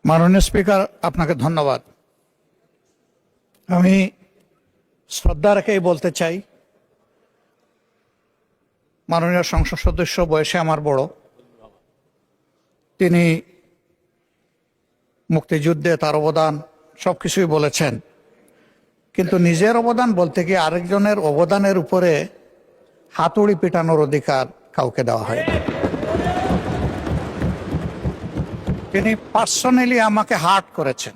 মাননীয় স্পিকার, আপনাকে ধন্যবাদ। আমি শ্রদ্ধা রেখেই বলতে চাই, মাননীয় সংসদ সদস্য বয়সে আমার বড়, তিনি মুক্তিযুদ্ধে তার অবদান সবকিছুই বলেছেন, কিন্তু নিজের অবদান বলতে গিয়ে আরেকজনের অবদানের উপরে হাতুড়ি পিটানোর অধিকার কাউকে দেওয়া হয়। তিনি পার্সোনালি আমাকে হার্ট করেছেন।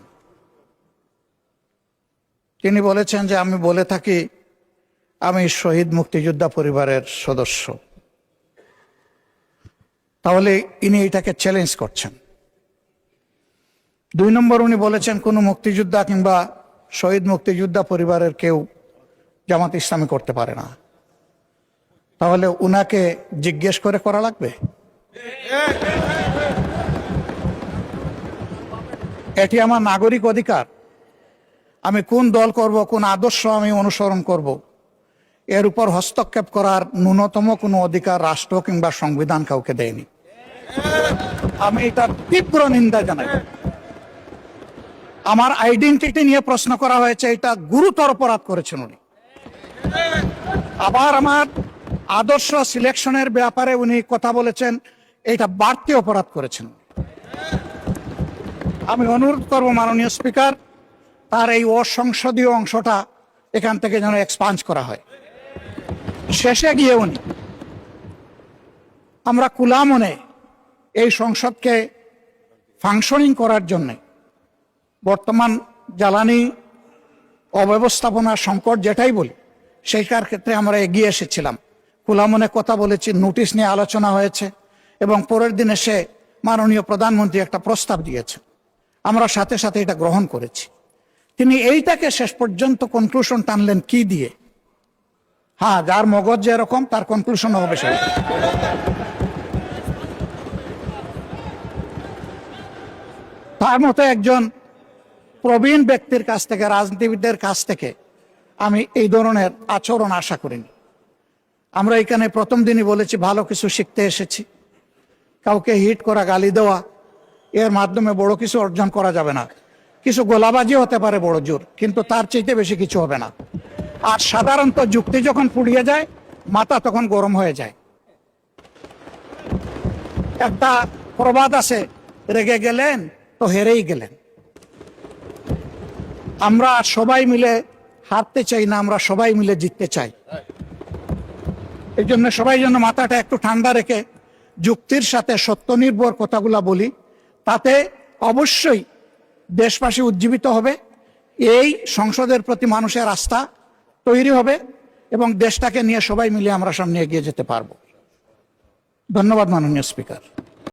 তিনি বলেছেন যে আমি বলে থাকি আমি শহীদ মুক্তিযোদ্ধা পরিবারের সদস্য, তাহলে ইনি এটাকে চ্যালেঞ্জ করছেন। 2 নম্বর, উনি বলেছেন কোনো মুক্তিযোদ্ধা কিংবা শহীদ মুক্তিযোদ্ধা পরিবারের কেউ জামাত ইসলামী করতে পারে না, তাহলে উনাকে জিজ্ঞেস করে করা লাগবে? এটি আমার নাগরিক অধিকার। আমি কোন দল করব, কোন আদর্শ আমি অনুসরণ করব, এর উপর হস্তক্ষেপ করার ন্যূনতম কোনো অধিকার রাষ্ট্র কিংবা সংবিধান কাউকে দেয়নি। আমি এটা তীব্র নিন্দা জানাই। আমার আইডেন্টিটি নিয়ে প্রশ্ন করা হয়েছে, এটা গুরুতর অপরাধ করেছেন উনি। আবার আমার আদর্শ সিলেকশনের ব্যাপারে উনি কথা বলেছেন, এটা বাড়তি অপরাধ করেছেন। আমি অনুরোধ করব মাননীয় স্পিকার, তার এই অসংসদীয় অংশটা এখান থেকে যেন এক্সপাঞ্জ করা হয়। শেষে গিয়ে উনি আমরা খোলা মনে এই সংসদকে ফাংশনিং করার জন্য বর্তমান জ্বালানি অব্যবস্থাপনা সংকট যেটাই বলি, সেইটার ক্ষেত্রে আমরা এগিয়ে এসেছিলাম, খোলা মনে কথা বলেছি, নোটিশ নিয়ে আলোচনা হয়েছে এবং পরের দিন এসে মাননীয় প্রধানমন্ত্রী একটা প্রস্তাব দিয়েছে, আমরা সাথে সাথে এটা গ্রহণ করেছি। তিনি এইটাকে শেষ পর্যন্ত কনক্লুশন টানলেন কি দিয়ে? হ্যাঁ, যার মগজ যেরকম তার কনক্লুশন হবে সেটা। তার মতো একজন প্রবীণ ব্যক্তির কাছ থেকে, রাজনীতিবিদদের কাছ থেকে আমি এই ধরনের আচরণ আশা করিনি। আমরা এখানে প্রথম দিনই বলেছি ভালো কিছু শিখতে এসেছি। কাউকে হিট করা, গালি দেওয়া, এর মাধ্যমে বড় কিছু অর্জন করা যাবে না। কিছু গোলাবাজি হতে পারে বড় জোর, কিন্তু তার চাইতে বেশি কিছু হবে না। আর সাধারণত যুক্তি যখন পুড়িয়ে যায়, মাথা তখন গরম হয়ে যায়। একটা প্রবাদ আছে, রেগে গেলেন তো হেরেই গেলেন। আমরা সবাই মিলে হারতে চাই না, আমরা সবাই মিলে জিততে চাই। এই জন্য সবাই যেন মাথাটা একটু ঠান্ডা রেখে যুক্তির সাথে সত্য নির্ভর কথাগুলা বলি, তাতে অবশ্যই দেশবাসী উজ্জীবিত হবে, এই সংসদের প্রতি মানুষের আস্থা তৈরি হবে এবং দেশটাকে নিয়ে সবাই মিলে আমরা সামনে এগিয়ে যেতে পারবো। ধন্যবাদ মাননীয় স্পিকার।